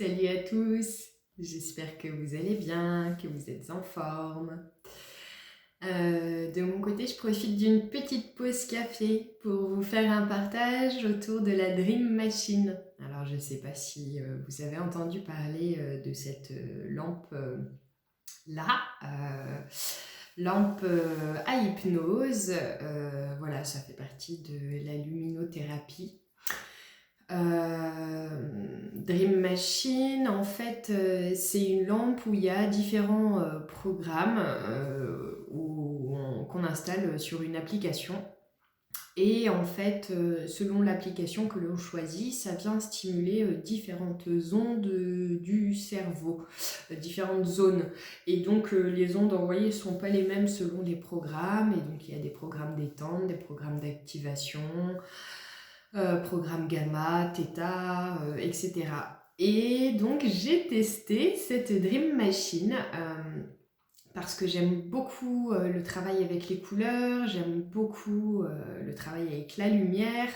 Salut à tous, j'espère que vous allez bien, que vous êtes en forme. De mon côté, je profite d'une petite pause café pour vous faire un partage autour de la Dream Machine. Alors, je ne sais pas si vous avez entendu parler de cette lampe-là, lampe à hypnose. Voilà, ça fait partie de la luminothérapie. Dream Machine, en fait, c'est une lampe où il y a différents programmes qu'on installe sur une application. Et en fait, selon l'application que l'on choisit, ça vient stimuler différentes ondes du cerveau, différentes zones. Et donc, les ondes envoyées ne sont pas les mêmes selon les programmes. Et donc, il y a des programmes détente, des programmes d'activation, programme gamma, theta, etc. Et donc j'ai testé cette Dream Machine parce que j'aime beaucoup le travail avec les couleurs, j'aime beaucoup le travail avec la lumière.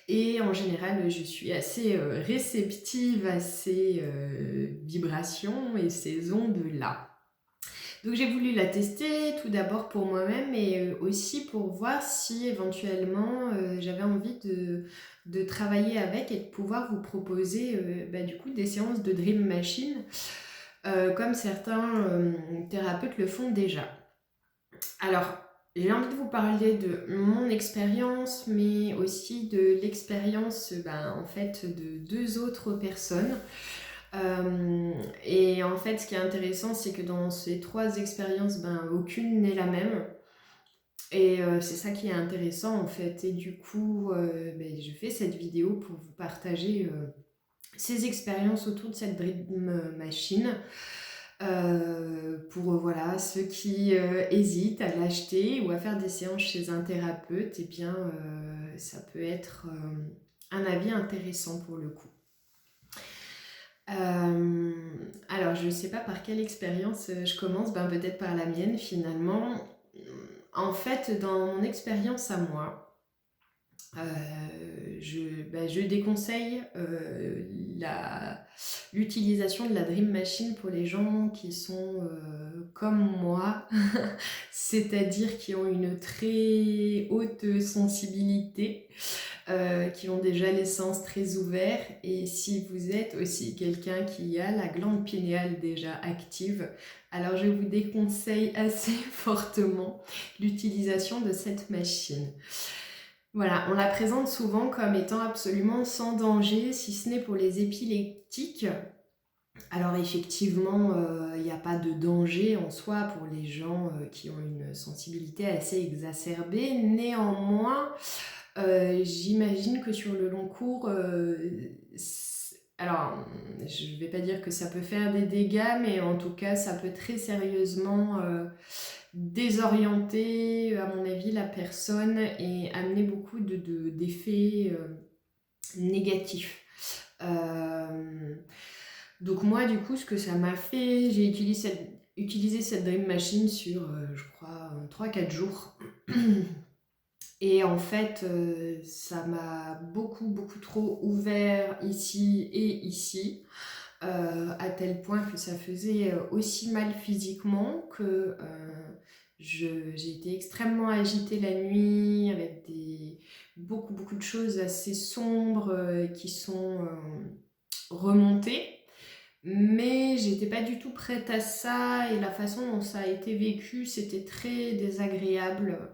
Et en général, je suis assez réceptive à ces vibrations et ces ondes-là. Donc j'ai voulu la tester tout d'abord pour moi-même et aussi pour voir si éventuellement j'avais envie de travailler avec et de pouvoir vous proposer du coup des séances de Dream Machine comme certains thérapeutes le font déjà. Alors, j'ai envie de vous parler de mon expérience, mais aussi de l'expérience en fait de deux autres personnes. Et en fait, ce qui est intéressant, c'est que dans ces trois expériences, aucune n'est la même. Et c'est ça qui est intéressant en fait. Et du coup, je fais cette vidéo pour vous partager ces expériences autour de cette Dream Machine. Pour voilà, ceux qui hésitent à l'acheter ou à faire des séances chez un thérapeute, et bien ça peut être un avis intéressant pour le coup. Alors, je ne sais pas par quelle expérience je commence, peut-être par la mienne finalement. En fait, dans mon expérience à moi, je déconseille l'utilisation de la Dream Machine pour les gens qui sont comme moi, c'est-à-dire qui ont une très haute sensibilité. Qui ont déjà les sens très ouverts, et si vous êtes aussi quelqu'un qui a la glande pinéale déjà active, alors je vous déconseille assez fortement l'utilisation de cette machine. Voilà, on la présente souvent comme étant absolument sans danger, si ce n'est pour les épileptiques. Alors effectivement, il n'y a pas de danger en soi pour les gens qui ont une sensibilité assez exacerbée. Néanmoins, j'imagine que sur le long cours, alors je ne vais pas dire que ça peut faire des dégâts, mais en tout cas ça peut très sérieusement désorienter à mon avis la personne et amener beaucoup d'effets négatifs. Donc moi du coup ce que ça m'a fait, j'ai utilisé cette Dream Machine sur je crois 3-4 jours. Et en fait, ça m'a beaucoup trop ouvert ici et ici, à tel point que ça faisait aussi mal physiquement que j'ai été extrêmement agitée la nuit avec beaucoup de choses assez sombres qui sont remontées. Mais j'étais pas du tout prête à ça, et la façon dont ça a été vécu, c'était très désagréable.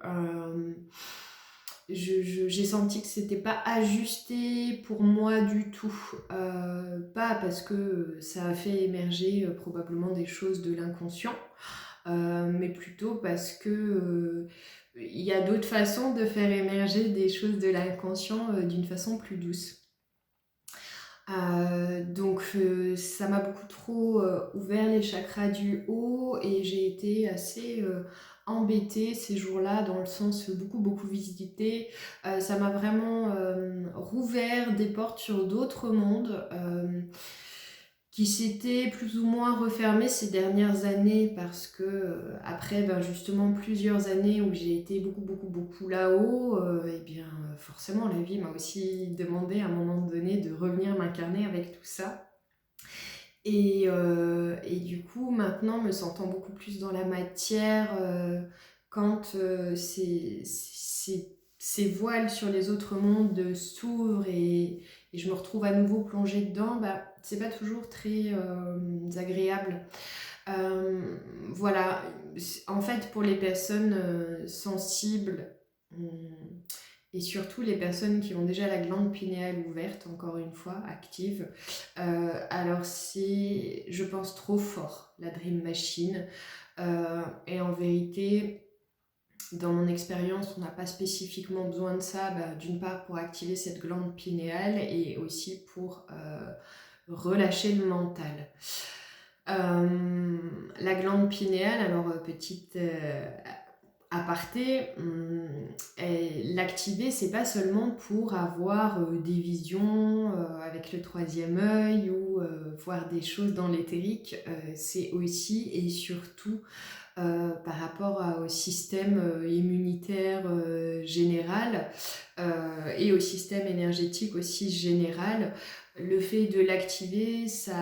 J'ai senti que c'était pas ajusté pour moi du tout. Pas parce que ça a fait émerger probablement des choses de l'inconscient, mais plutôt parce que il y a d'autres façons de faire émerger des choses de l'inconscient d'une façon plus douce. Donc ça m'a beaucoup trop ouvert les chakras du haut, et j'ai été assez embêtée ces jours-là, dans le sens beaucoup visité. Ça m'a vraiment rouvert des portes sur d'autres mondes qui s'étaient plus ou moins refermées ces dernières années, parce que après justement plusieurs années où j'ai été beaucoup là-haut, et bien forcément la vie m'a aussi demandé à un moment donné de revenir m'incarner avec tout ça. Et du coup, maintenant, me sentant beaucoup plus dans la matière, quand ces voiles sur les autres mondes s'ouvrent et je me retrouve à nouveau plongée dedans, bah, c'est pas toujours très agréable. Euh, voilà, en fait, pour les personnes sensibles, et surtout les personnes qui ont déjà la glande pinéale ouverte, encore une fois, active, alors c'est, je pense, trop fort, la Dream Machine. Et en vérité, dans mon expérience, on n'a pas spécifiquement besoin de ça, bah, d'une part pour activer cette glande pinéale et aussi pour relâcher le mental. La glande pinéale, alors petite aparté, l'activer, c'est pas seulement pour avoir des visions avec le troisième œil ou voir des choses dans l'éthérique, c'est aussi et surtout par rapport au système immunitaire général et au système énergétique aussi général. Le fait de l'activer, ça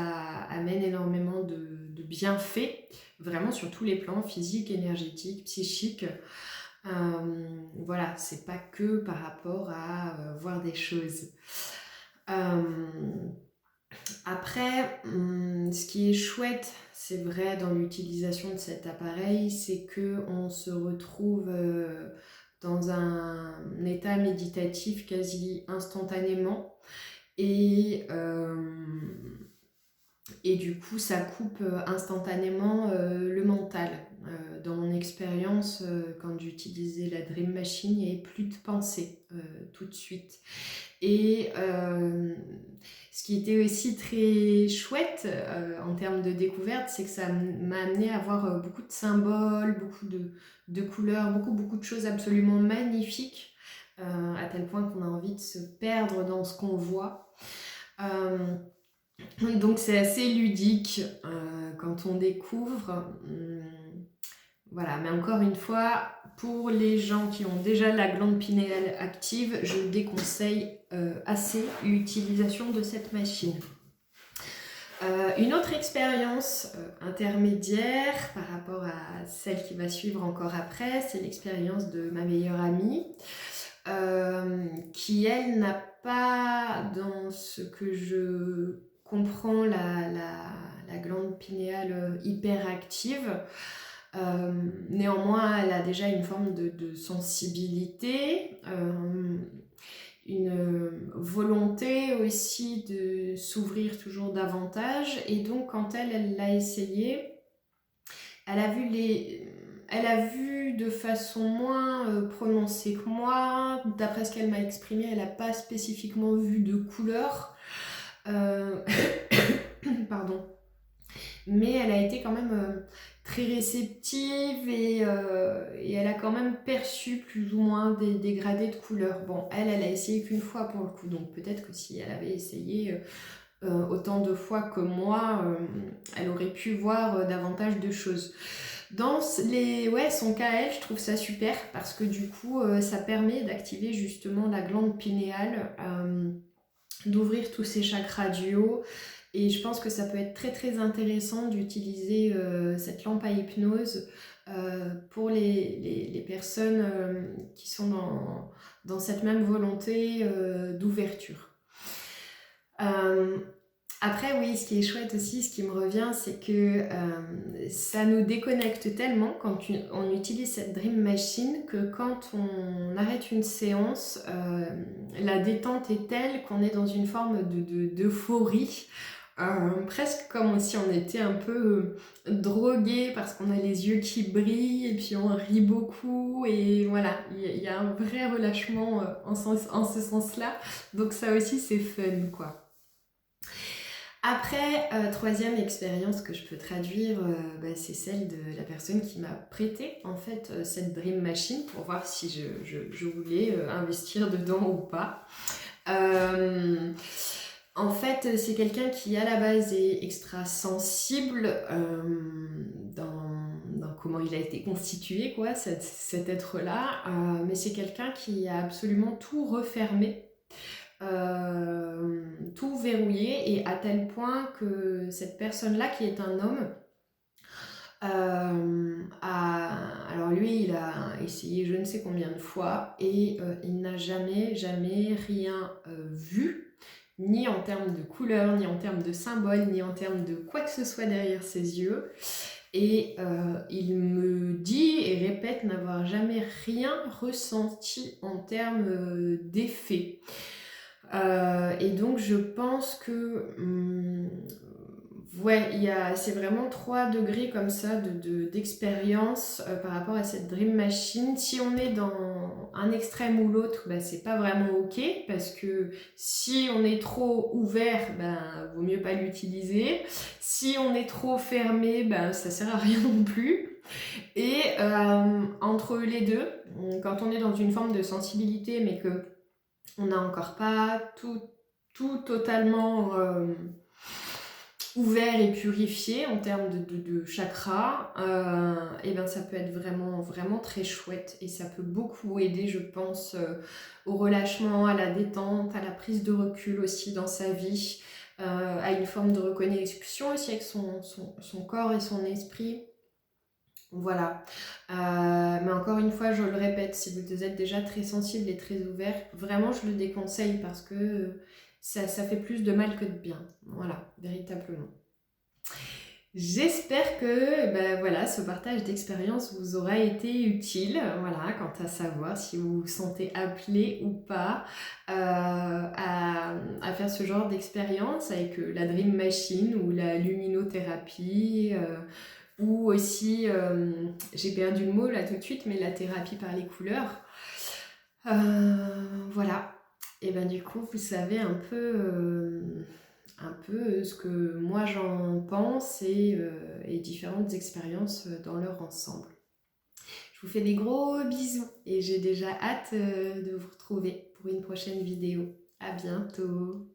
amène énormément de bienfaits, vraiment sur tous les plans, physiques, énergétiques, psychiques. Voilà, c'est pas que par rapport à voir des choses. Après, ce qui est chouette, c'est vrai dans l'utilisation de cet appareil, c'est que on se retrouve dans un état méditatif quasi instantanément et, et du coup ça coupe instantanément le mental. Dans mon expérience, quand j'utilisais la Dream Machine, il n'y avait plus de pensée tout de suite. Et ce qui était aussi très chouette en termes de découverte, c'est que ça m'a amené à voir beaucoup de symboles, beaucoup de couleurs, beaucoup de choses absolument magnifiques, à tel point qu'on a envie de se perdre dans ce qu'on voit. Donc c'est assez ludique quand on découvre. Voilà, mais encore une fois, pour les gens qui ont déjà la glande pinéale active, je déconseille assez l'utilisation de cette machine. Une autre expérience intermédiaire par rapport à celle qui va suivre encore après, c'est l'expérience de ma meilleure amie, qui elle n'a pas, dans ce que je comprends, la glande pinéale hyper active. Néanmoins, elle a déjà une forme de sensibilité, une volonté aussi de s'ouvrir toujours davantage. Et donc, quand elle l'a essayé, elle a vu de façon moins prononcée que moi. D'après ce qu'elle m'a exprimé, elle n'a pas spécifiquement vu de couleur. Pardon. Mais elle a été quand même très réceptive et elle a quand même perçu plus ou moins des dégradés de couleurs. Bon, elle a essayé qu'une fois pour le coup, donc peut-être que si elle avait essayé autant de fois que moi, elle aurait pu voir davantage de choses. Dans son cas à elle, je trouve ça super parce que du coup, ça permet d'activer justement la glande pinéale, d'ouvrir tous ces chakras du haut. Et je pense que ça peut être très très intéressant d'utiliser cette lampe à hypnose pour les personnes qui sont dans cette même volonté d'ouverture. Après, oui, ce qui est chouette aussi, ce qui me revient, c'est que ça nous déconnecte tellement quand on utilise cette Dream Machine que quand on arrête une séance, la détente est telle qu'on est dans une forme d'euphorie. Presque comme si on était un peu drogué parce qu'on a les yeux qui brillent et puis on rit beaucoup et voilà, il y a un vrai relâchement en ce sens-là. Donc ça aussi c'est fun quoi. Après, troisième expérience que je peux traduire, c'est celle de la personne qui m'a prêté en fait cette Dream Machine pour voir si je voulais investir dedans ou pas. En fait, c'est quelqu'un qui à la base est extra sensible dans comment il a été constitué, quoi, cet être-là, mais c'est quelqu'un qui a absolument tout refermé. tout verrouillé, et à tel point que cette personne-là, qui est un homme, alors lui, il a essayé je ne sais combien de fois et il n'a jamais, jamais rien vu, ni en termes de couleur, ni en termes de symboles, ni en termes de quoi que ce soit derrière ses yeux. Et il me dit et répète n'avoir jamais rien ressenti en termes d'effet. Et donc je pense que ouais, c'est vraiment 3 degrés comme ça d'expérience par rapport à cette Dream Machine. Si on est dans un extrême ou l'autre, bah, c'est pas vraiment ok, parce que si on est trop ouvert, bah, vaut mieux pas l'utiliser. Si on est trop fermé, bah, ça sert à rien non plus. Et entre les deux, quand on est dans une forme de sensibilité, mais que on n'a encore pas tout totalement ouvert et purifié en termes de chakras, et ben ça peut être vraiment, vraiment très chouette, et ça peut beaucoup aider, je pense, au relâchement, à la détente, à la prise de recul aussi dans sa vie, à une forme de reconnexion aussi avec son corps et son esprit. Voilà. Mais encore une fois, je le répète, si vous êtes déjà très sensible et très ouvert, vraiment je le déconseille, parce que ça fait plus de mal que de bien. Voilà, véritablement. J'espère que voilà, ce partage d'expérience vous aura été utile, voilà, quant à savoir si vous vous sentez appelé ou pas à faire ce genre d'expérience avec la Dream Machine ou la luminothérapie. Ou aussi, j'ai perdu le mot là tout de suite, mais la thérapie par les couleurs. Voilà. Et ben du coup, vous savez un peu ce que moi j'en pense, et différentes expériences dans leur ensemble. Je vous fais des gros bisous et j'ai déjà hâte de vous retrouver pour une prochaine vidéo. À bientôt.